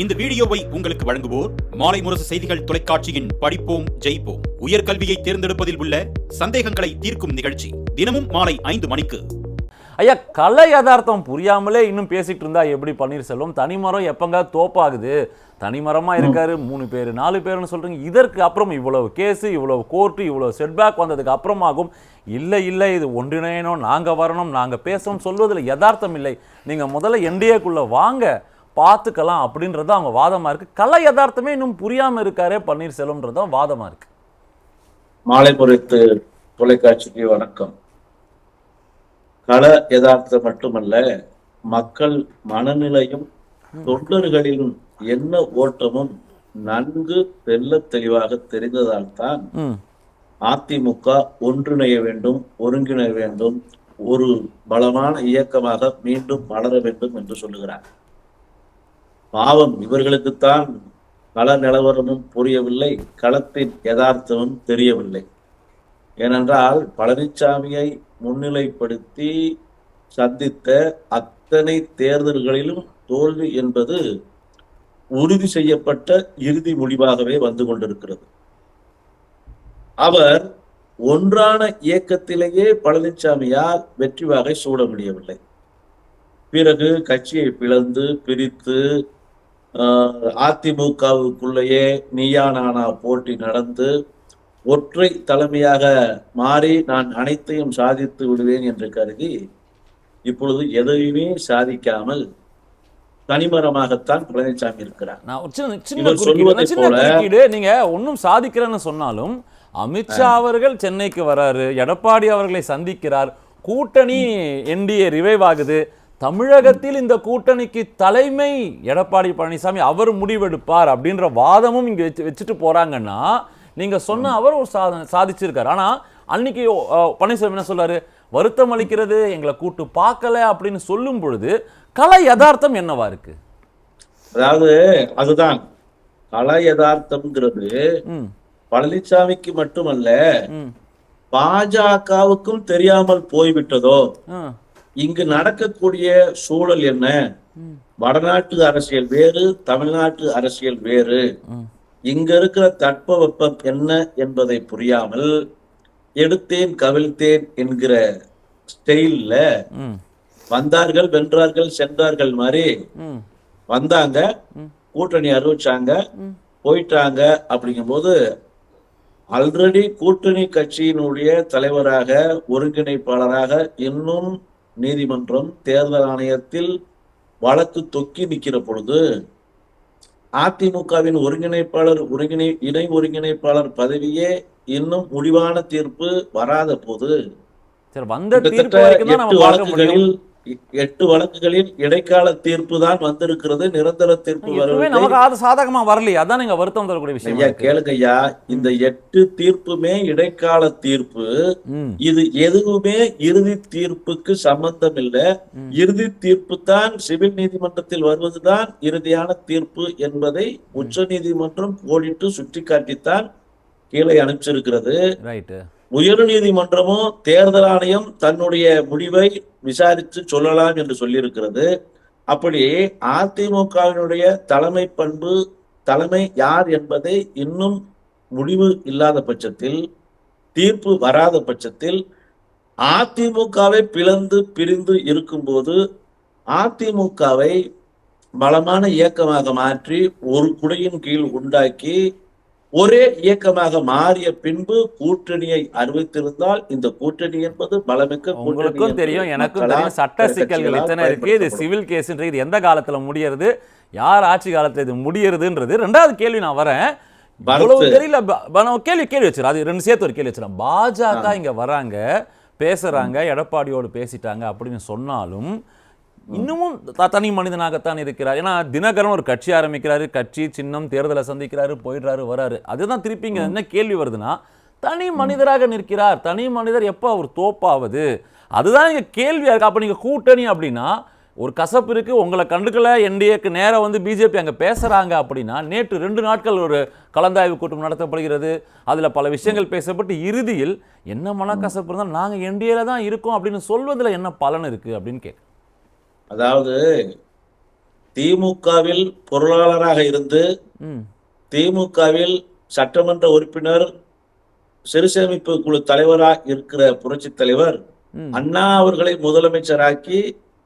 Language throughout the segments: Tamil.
இந்த வீடியோவை உங்களுக்கு வழங்குவோர் மாலை முரசு செய்திகள் தொலைக்காட்சியின் படிப்போம் ஜெயிப்போம் உயர்கல்வியை தேர்ந்தெடுப்பதில் உள்ள சந்தேகங்களை தீர்க்கும் நிகழ்ச்சி தினமும் மாலை 5 மணிக்கு. ஐயா, கலை யதார்த்தம் புரியாமலே இன்னும் பேசிட்டு இருந்தா எப்படி பன்னீர்செல்வம்? தனிமரம் எப்பங்க தோப்பாகுது? தனிமரமா இருக்காரு, 3 பேர் 4 பேர்னு சொல்றீங்க. இதற்கு அப்புறம் இவ்வளவு கேஸு, இவ்வளவு கோர்ட்டு, இவ்வளவு செட்பேக் வந்ததுக்கு அப்புறமாகும் இல்லை இல்லை இது ஒன்றிணையணும், நாங்க வரணும், நாங்க பேசணும் சொல்வதில் யதார்த்தம் இல்லை. நீங்க முதல்ல என்டிஏக்குள்ள வாங்க, பார்த்துக்கலாம் அப்படின்றது அவங்க வாதமா இருக்கு. கலை யதார்த்தமே இன்னும் புரியாம இருக்காரே பன்னீர்செல்வம்ன்றதும் வாதமா இருக்கு. மாலை பொறுத்து தொலைக்காட்சிக்கு வணக்கம். கள யதார்த்தம் மட்டுமல்ல, மக்கள் மனநிலையும் தொண்டர்களின் எண்ண ஓட்டமும் நன்கு தெல்ல தெளிவாக தெரிந்ததால் தான் அதிமுக ஒன்றிணைய வேண்டும், ஒருங்கிணைய வேண்டும், ஒரு பலமான இயக்கமாக மீண்டும் வளர வேண்டும் என்று சொல்லுகிறார். பாவம், இவர்களுக்குத்தான் கள நிலவரமும் புரியவில்லை, களத்தின் யதார்த்தமும் தெரியவில்லை. ஏனென்றால் பழனிசாமியை முன்னிலைப்படுத்தி சந்தித்த அத்தனை தேர்தல்களிலும் தோல்வி என்பது உறுதி செய்யப்பட்ட இறுதி முடிவாகவே வந்து கொண்டிருக்கிறது. அவர் ஒன்றான இயக்கத்திலேயே பழனிசாமியால் வெற்றி வாகை சூட முடியவில்லை. பிறகு கட்சியை பிரித்து அதிமுகவுக்குள்ளேயே நீயா நானா போட்டி நடந்து ஒற்றை தலைமையாக மாறி நான் அனைத்தையும் சாதித்து விடுவேன் என்று கருதி இப்பொழுது எதையுமே சாதிக்காமல் தனிமரமாகத்தான் பழனிசாமி இருக்கிறார். நீங்க ஒன்னும் சாதிக்கிறேன்னு சொன்னாலும் அமித்ஷா அவர்கள் சென்னைக்கு வராரு, எடப்பாடி அவர்களை சந்திக்கிறார், கூட்டணி என்டிஏ ரிவைவ் ஆகுது. தமிழகத்தில் இந்த கூட்டணிக்கு தலைமை எடப்பாடி பழனிசாமி அவர் முடிவெடுப்பார் அப்படின்ற வாதமும் இங்க வச்சுட்டு போறாங்கன்னா நீங்க சொன்ன அவர் ஒரு சாதிச்சிருக்காரு. ஆனா அன்னைக்கு பன்னீர்செல்வம் என்ன சொல்றாரு? வருத்தம் அளிக்கிறது, எங்களை கூட்டு பார்க்கல அப்படின்னு சொல்லும் பொழுது கலை யதார்த்தம் என்னவா இருக்கு? அதாவது அதுதான் கலை யதார்த்தம்ங்கிறது பழனிசாமிக்கு மட்டுமல்ல, பாஜகவுக்கும் தெரியாமல் போய்விட்டதோ. இங்கு நடக்கக்கூடிய சூழல் என்ன? வடநாட்டு அரசியல் வேறு, தமிழ்நாட்டு அரசியல் வேறு. இங்க இருக்கிற தட்பவெப்பம் என்ன என்பதை புரியாமல் எடுத்தேன் கவிழ்த்தேன் என்கிற ஸ்டைல்ல வந்தார்கள், வென்றார்கள், சென்றார்கள் மாதிரி வந்தாங்க, கூட்டணி அறிவிச்சாங்க, போயிட்டாங்க. அப்படிங்கும் போது ஆல்ரெடி கூட்டணி கட்சியினுடைய தலைவராக, ஒருங்கிணைப்பாளராக இன்னும் நீதிமன்றம், தேர்தல் ஆணையத்தில் வழக்கு தொக்கி நிற்கிற பொழுது அதிமுகவின் இணை ஒருங்கிணைப்பாளர் பதவியே இன்னும் முடிவான தீர்ப்பு வராத போது 8 வழக்குகளில் இடைக்கால தீர்ப்பு தான் வந்திருக்கிறது. நிரந்தர தீர்ப்பு சாதகமா வரலையா? அதான் நீங்க வருத்தம் தரக்கூடிய விஷயம். ஐயா கேளுங்க ஐயா, இந்த 8 தீர்ப்புமே இடைக்கால தீர்ப்பு. இது எதுவுமே இறுதி தீர்ப்புக்கு சம்பந்தம் இல்லை. இறுதி தீர்ப்பு தான் சிவில் நீதிமன்றத்தில் வருவதுதான் இறுதியான தீர்ப்பு என்பதை உச்ச நீதிமன்றம் கோடிட்டு சுட்டி காட்டித்தான் கீழே அனுப்பிச்சிருக்கிறது. உயர் நீதிமன்றமும் தேர்தல் ஆணையம் தன்னுடைய முடிவை விசாரித்து சொல்லலாம் என்று சொல்லியிருக்கிறது. அப்படி அதிமுகவினுடைய தலைமை பண்பு, தலைமை யார் என்பதை இன்னும் முடிவு இல்லாத பட்சத்தில், தீர்ப்பு வராத பட்சத்தில், அதிமுகவை பிரிந்து இருக்கும்போது அதிமுகவை பலமான இயக்கமாக மாற்றி ஒரு குடையின் கீழ் உண்டாக்கி ஒரே இயக்கமாக மாறிய பின்பு கூட்டணியை அறிவித்திருந்தால் இந்த கூட்டணி என்பது பலமிக்க உங்களுக்கும் தெரியும், எனக்கும் தெரியும். சட்ட சிக்கல்கள் எத்தனை இருக்கு. இது சிவில் கேஸ்ன்றது இது எந்த காலத்துல முடியறது, யார் ஆட்சி காலத்துல இது முடியறதுன்றது. ரெண்டாவது கேள்வி நான் வரேன். தெரியல கேள்வி வச்சிரு, அது 2 சேர்த்து ஒரு கேள்வி வச்சிடும். பாஜக இங்க வராங்க, பேசுறாங்க, எடப்பாடியோடு பேசிட்டாங்க அப்படின்னு சொன்னாலும் இன்னமும் தனி மனிதனாகத்தான் இருக்கிறார். ஏன்னா தினகரன் ஒரு கட்சி ஆரம்பிக்கிறாரு, கட்சி சின்னம், தேர்தலை சந்திக்கிறாரு, போயிடுறாரு, வராரு. அதுதான் திருப்பி இங்க என்ன கேள்வி வருதுன்னா, தனி மனிதராக நிற்கிறார். தனி மனிதர் எப்போ அவர் தோப்பாவது? அதுதான் இங்க கேள்வியா இருக்கு. அப்ப நீங்க கூட்டணி அப்படின்னா ஒரு கசப்பு இருக்கு, உங்களை கண்டுக்கல, என்டிஏக்கு நேரம் வந்து பிஜேபி அங்க பேசுறாங்க அப்படின்னா, நேற்று 2 நாட்கள் ஒரு கலந்தாய்வு கூட்டம் நடத்தப்படுகிறது. அதுல பல விஷயங்கள் பேசப்பட்டு இறுதியில் என்ன மனக்கசப்பு இருந்தால் நாங்க என்டிஏல தான் இருக்கோம் அப்படின்னு சொல்வதில் என்ன பலன் இருக்கு அப்படின்னு கேட்க. அதாவது திமுகவில் பொருளாளராக இருந்து திமுகவில் சட்டமன்ற உறுப்பினர் சிறுசேமிப்பு குழு தலைவராக இருக்கிற புரட்சி தலைவர் அண்ணா அவர்களை முதலமைச்சராக்கி,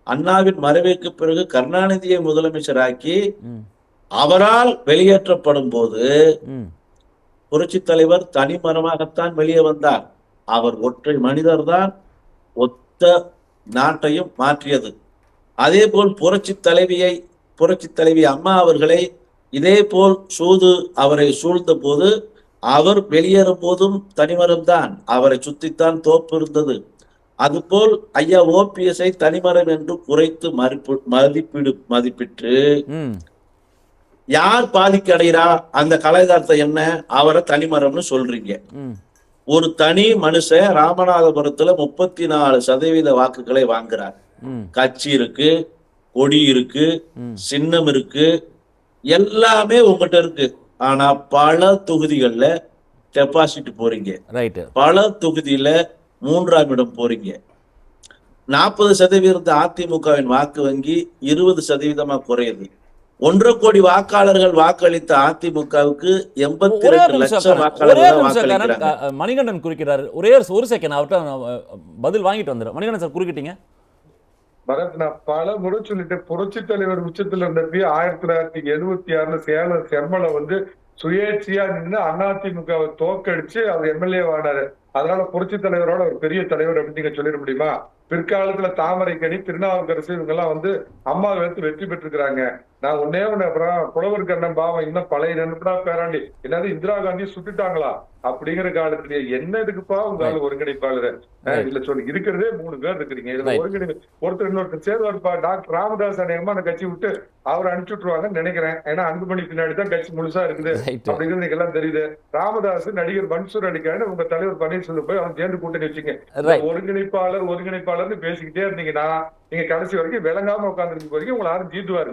அண்ணாவின் மறைவுக்கு பிறகு கருணாநிதியை முதலமைச்சராக்கி அவரால் வெளியேற்றப்படும் போது புரட்சி தலைவர் தனிமரமாகத்தான் வெளியே வந்தார். அவர் ஒற்றை மனிதர் தான் ஒத்த நாட்டையும் மாற்றியது. அதே போல் புரட்சி தலைவி அம்மா அவர்களை இதே போல் அவரை சூழ்ந்த போது அவர் வெளியேறும் போதும் தனிமரம்தான், அவரை சுத்தித்தான் தோப்பு இருந்தது. அதுபோல் ஐயா ஓபிஎஸ்ஐ தனிமரம் என்று குறைத்து மதிப்பிட்டு யார் பாதிக்கு அடைகிறா அந்த கலைதார்த்தை என்ன, அவரை தனிமரம்னு சொல்றீங்க. ஒரு தனி மனுஷன் ராமநாதபுரத்துல 34% வாக்குகளை வாங்குறார். கட்சி இருக்கு, கொடி இருக்கு, சின்னம் இருக்கு, எல்லாமே உங்ககிட்ட இருக்கு. ஆனா பல தொகுதிகள்ல டெபாசிட் போறீங்க, பல தொகுதியில 3ஆம் இடம் போறீங்க. 40% அதிமுகவின் வாக்கு வங்கி 20% குறையுது. 1.5 கோடி வாக்காளர்கள் வாக்களித்த அதிமுகவுக்கு 82 லட்சம் வாக்காளர்கள் வாக்களிக்கிறாங்க. மணிகண்டன் குறுக்கிறார். ஒரு செகண்ட் அவர்கிட்ட பதில் வாங்கிட்டு வந்துடும். மணிகண்டன் சார் குறுக்கிட்டீங்க. பரத், நான் பல முறை சொல்லிட்டேன். புரட்சி தலைவர் உச்சத்துல இருந்தப்ப 1976 சேலம் செம்மலை சுயேட்சையா நின்று அதிமுகவை தோக்கடிச்சு அவர் எம்எல்ஏ ஆனாரு. அதனால புரட்சி தலைவரோட ஒரு பெரிய தலைவர் அப்படின்னு நீங்க சொல்லிட முடியுமா? பிற்காலத்துல தாமரைக்கணி, திருநாவுக்கரசு இவங்க எல்லாம் அம்மாவை எடுத்து வெற்றி பெற்றிருக்கிறாங்க. நான் ஒன்னே ஒண்ணு, அப்புறம் புலவர் கண்ணன் பாவம் இன்னும் பழைய நினைப்புடா பேராண்டி, என்னது இந்திரா காந்தி சுட்டுட்டாங்களா அப்படிங்கிற காலத்திலேயே என்ன இதுக்குப்பா உங்களால ஒருங்கிணைப்பாளர் இதுல சொல்லி இருக்கிறதே 3 பேர் இருக்கிறீங்க. இதுல ஒருத்தர் இன்னொருத்தர் சேர்வாருப்பா. டாக்டர் ராமதாஸ் அநேகமா அந்த கட்சி விட்டு அவரை அனுப்பிச்சு விட்டுருவாங்கன்னு நினைக்கிறேன். ஏன்னா அன்புமணி பின்னாடிதான் கட்சி முழுசா இருக்குது அப்படிங்கிறது நீங்க எல்லாம் தெரியுது. ராமதாஸ், நடிகர் மன்சூர் அலிகான், உங்க தலைவர் பன்னீர்செல்வம் போய் அவன் சேர்ந்து கூட்டணி வச்சுங்க. ஒருங்கிணைப்பாளர்னு பேசிக்கிட்டே இருந்தீங்கன்னா நீங்க கடைசி வரைக்கும் விளங்காம உட்கார்ந்து வரைக்கும் உங்களை யாரும் ஜீட்டுவாரு.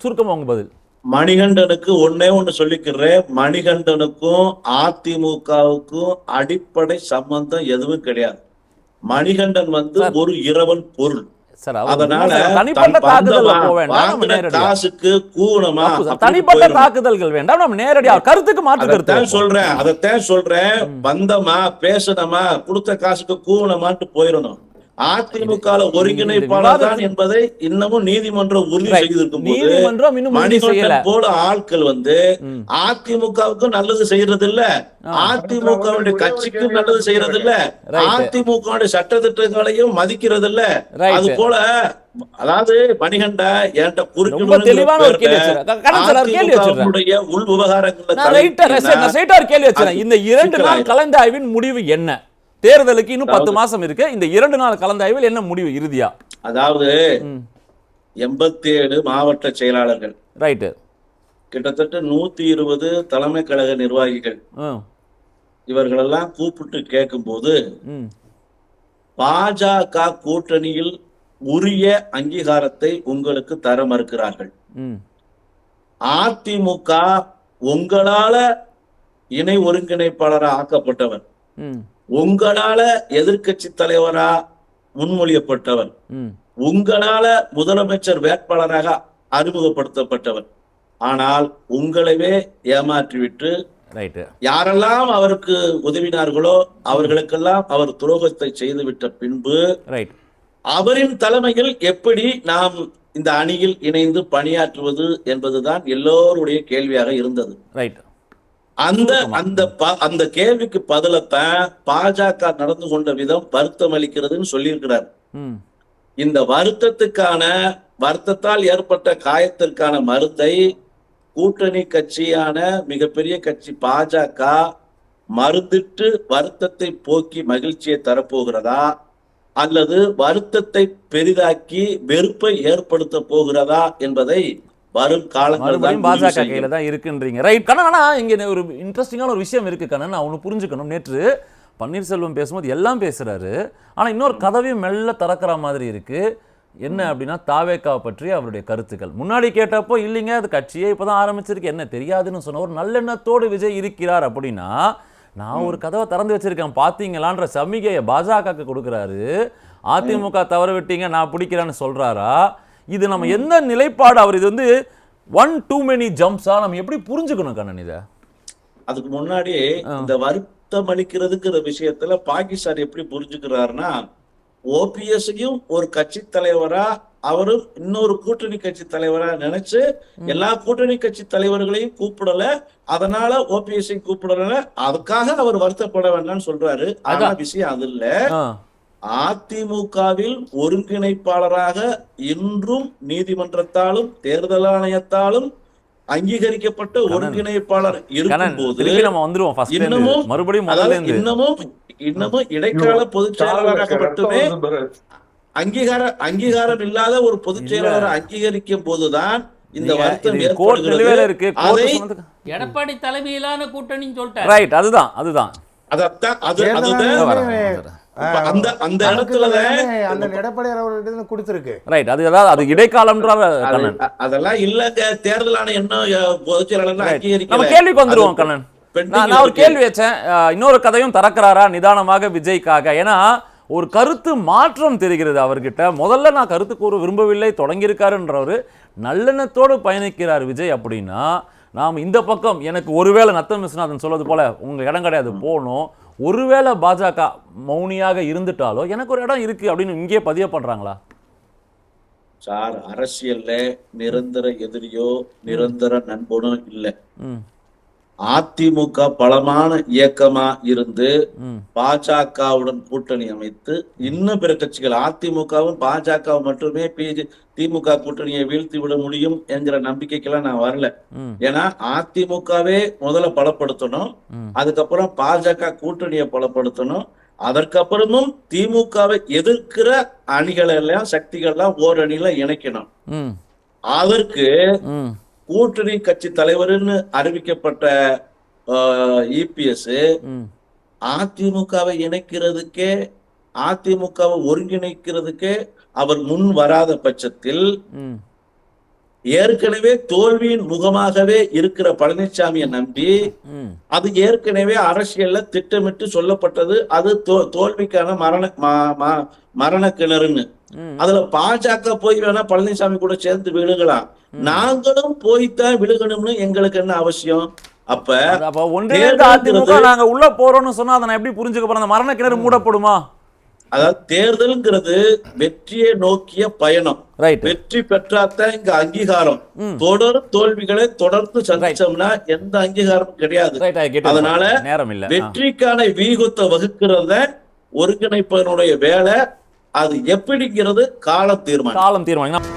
சுருக்கமா உங்க பதில். மணிகண்டனுக்கு ஒன்னே ஒண்ணு சொல்லிக்கிறேன். மணிகண்டனுக்கும் அதிமுகவுக்கும் அடிப்படை சம்பந்தம் எதுவும் கிடையாது. மணிகண்டன் ஒரு இரவல் பொருள். அதனால காசுக்கு கூணமா தனிப்பட்ட தாக்குதல்கள் வேண்டாம். நம்ம நேரடியாக கருத்துக்கு மாற்று கருத்து சொல்றேன். அதைத்தான் சொல்றேன். வந்தமா பேசணுமா, கொடுத்த காசுக்கு கூணமான்ட்டு போயிடணும். அதிமுக ஒருங்கிணைப்பாளர் தான் என்பதை இன்னமும் நீதிமன்றம் உறுதி செய்திருக்கும் போது மணிகண்டன் போல ஆட்கள் அதிமுகவுக்கும் நல்லது செய்யறது இல்ல, அதிமுகவுடைய கட்சிக்கும் நல்லது செய்யறது இல்ல, அதிமுக சட்டத்திட்டங்களையும் மதிக்கிறது இல்ல. அது போல அதாவது மணிகண்ட என்கிட்ட குறுக்கினுடைய உள் விவகாரங்கள் இந்த 2 நாள் கலந்தாய்வின் முடிவு என்ன? தேர்தலுக்கு இன்னும் 10 மாசம் இருக்கு. இந்த 2 நாள் கலந்தாய்வில் என்ன முடிவு இறுதியா? அதாவது 87 மாவட்ட செயலாளர்கள், ரைட், கிட்டத்தட்ட 120 தலைமை கழக நிர்வாகிகள், இவர்களெல்லாம் கூப்பிட்டு கேட்கும் போது பாஜக கூட்டணியில் உரிய அங்கீகாரத்தை உங்களுக்கு தர மறுக்கிறார்கள். அதிமுக உங்களால இணை ஒருங்கிணைப்பாளராக ஆக்கப்பட்டவர், உங்களால எதிர்கட்சி தலைவரா முன்மொழியப்பட்டவர், உங்களால முதலமைச்சர் வேட்பாளராக அறிமுகப்படுத்தப்பட்டவர். ஆனால் உங்களவே ஏமாற்றிவிட்டு யாரெல்லாம் அவருக்கு உதவினார்களோ அவர்களுக்கெல்லாம் அவர் துரோகத்தை செய்துவிட்ட பின்பு அவரின் தலைமையில் எப்படி நாம் இந்த அணியில் இணைந்து பணியாற்றுவது என்பதுதான் எல்லோருடைய கேள்வியாக இருந்தது. அந்த கேள்விக்கு பதிலத்தான் பாஜக நடந்து கொண்ட விதம் வருத்தம் அளிக்கிறதுன்னு சொல்லியிருக்கிறார். இந்த வருத்தத்தால் ஏற்பட்ட காயத்திற்கான மருந்தை கூட்டணி கட்சியான மிகப்பெரிய கட்சி பாஜக மருந்திட்டு வருத்தத்தை போக்கி மகிழ்ச்சியை தரப்போகிறதா, அல்லது வருத்தத்தை பெரிதாக்கி வெறுப்பை ஏற்படுத்த போகிறதா என்பதை வரும் காலங்கள் பாஜக கையில தான் இருக்குன்றீங்க. ரைட் கண்ணன், இங்க ஒரு இன்ட்ரெஸ்டிங்கான ஒரு விஷயம் இருக்கு கண்ணன். நான் ஒன்று புரிஞ்சுக்கணும். நேற்று பன்னீர்செல்வம் பேசும்போது எல்லாம் பேசுறாரு, ஆனா இன்னொரு கதவையும் மெல்ல திறக்கிற மாதிரி இருக்கு. என்ன அப்படின்னா தாவேக்காவை பற்றி அவருடைய கருத்துக்கள். முன்னாடி கேட்டப்போ இல்லைங்க அது கட்சியே இப்பதான் ஆரம்பிச்சிருக்கு, என்ன தெரியாதுன்னு சொன்ன ஒரு நல்லெண்ணத்தோடு விஜய் இருக்கிறார் அப்படின்னா, நான் ஒரு கதவை திறந்து வச்சிருக்கேன் பாத்தீங்களான்ற சமிகையை பாஜக கொடுக்குறாரு. அதிமுக தவற விட்டீங்க நான் பிடிக்கிறேன்னு சொல்றாரா, இது நம்ம எந்த நிலைப்பாடு அவர் இது வந்து ஒன் டூ மெனி ஜம்ப்ஸா நம்ம எப்படி புரிஞ்சுக்கணும் கண்ணன் இதை? அதுக்கு முன்னாடி இந்த வருத்தம் அளிக்கிறதுங்கிற விஷயத்துல பாகிஸ்தான் எப்படி புரிஞ்சுக்கிறாருன்னா, ஓபிஎஸ்ஸையும் ஒரு கட்சி தலைவரா அவரும் இன்னொரு கூட்டணி கட்சி தலைவரா நினைச்சு எல்லா கூட்டணி கட்சி தலைவர்களையும் கூப்பிடல, அதனால ஓபிஎஸ்ஐ கூப்பிடல, அதுக்காக அவர் வருத்தப்பட வேண்டாம்னு சொல்றாரு. ஆனா விஷயம் அது இல்ல. அதிமுகவில் ஒருங்கிணைப்பாளராக இன்றும் நீதிமன்றத்தாலும் தேர்தல் ஆணையத்தாலும் அங்கீகரிக்கப்பட்ட ஒருங்கிணைப்பாளர் இருக்கும்போது இன்னமும் இடைக்கால பொதுச் செயலாளராக மட்டுமே அங்கீகாரம் இல்லாத ஒரு பொதுச் செயலாளர் அங்கீகரிக்கும் போதுதான் இந்த வருத்தம் ஏற்படுகிறது. அதை எடப்பாடி தலைமையிலான கூட்டணி சொல்லிட்டாரு. ரைட், அதுதான் அந்த இடத்துலதான் எடப்பாடியார் அவர்களிடம் கொடுத்திருக்கு. ரைட், அது இடைக்காலம்ன்றார் கண்ணன். அதெல்லாம் இல்லங்க, தேர்தல் ஆணையம் என்ன பொதுச் செயலாளர் அங்கீகரிக்கல. நம்ம கேள்விக்கு வந்துருவோம் கண்ணன். நான் ஒரு கேள்வி வச்சேன், இன்னொரு கதையும் திறக்கிறாரா நிதானமாக விஜய்க்காக? ஏன்னா ஒரு கருத்து மாற்றம் தெரிகிறது அவர்கிட்ட. முதல்ல நான் கருத்து கூற விரும்பவில்லை தொடங்கியிருக்காருன்றவர் நல்லெண்ணத்தோடு பயணிக்கிறார் விஜய். அப்படின்னா நாம் இந்த பக்கம் எனக்கு ஒருவேளை நத்தம் விஸ்வநாதன் சொல்வது போல உங்க இடம் கிடையாது போகணும், ஒருவேளை பாஜக மௌனியாக இருந்துட்டாலோ எனக்கு ஒரு இடம் இருக்கு அப்படின்னு இங்கே பதிய பண்றாங்களா சார்? அரசியல்ல நிரந்தர எதிரியோ நிரந்தர நண்பனோ இல்லை. அதிமுக பலமான இயக்கமா இருந்து பாஜகவுடன் கூட்டணி அமைத்து இன்னும் பிற கட்சிகள் அதிமுகவும் பாஜகவும் மட்டுமே திமுக கூட்டணியை வீழ்த்தி விட முடியும் என்கிற நம்பிக்கைக்கெல்லாம் நான் வரல. ஏன்னா அதிமுகவே முதல்ல பலப்படுத்தணும், அதுக்கப்புறம் பாஜக கூட்டணியை பலப்படுத்தணும், அதற்கப்புறமும் திமுகவை எதிர்க்கிற அணிகள் எல்லாம் சக்திகள்லாம் ஓரணியில இணைக்கணும். அதற்கு கூட்டணி கட்சி தலைவர்னு அறிவிக்கப்பட்ட இபிஎஸ் அதிமுகவை இணைக்கிறதுக்கே அதிமுகவை ஒருங்கிணைக்கிறதுக்கே அவர் முன் வராத பட்சத்தில் ஏற்கனவே தோல்வியின் முகமாகவே இருக்கிற பழனிசாமியை நம்பி அது ஏற்கனவே அரசியல்ல திட்டமிட்டு சொல்லப்பட்டது, அது தோல்விக்கான மரண கிணறுன்னு. அதுல பாஜக போய் வேணா பழனிசாமி கூட சேர்ந்து விழுகலாம், நாங்களும் போய்தான் விழுகணும்னு எங்களுக்கு என்ன அவசியம்? அப்ப அதிமுக நாங்க உள்ள போறோம்னு சொன்னா அதை எப்படி புரிஞ்சுக்க போறோம்? அந்த மரண கிணறு மூடப்படுமா? அதாவது தேர்தல்ங்கிறது வெற்றியை நோக்கிய பயணம். வெற்றி பெற்றாத்தான் இங்க அங்கீகாரம். தொடர் தோல்விகளை தொடர்ந்து சந்திச்சோம்னா எந்த அங்கீகாரமும் கிடையாது. அதனால வெற்றிக்கான வீகத்தை வகுக்கிறத ஒருங்கிணைப்பதனுடைய வேலை, அது எப்படிங்கிறது காலம் தீர்மானம்.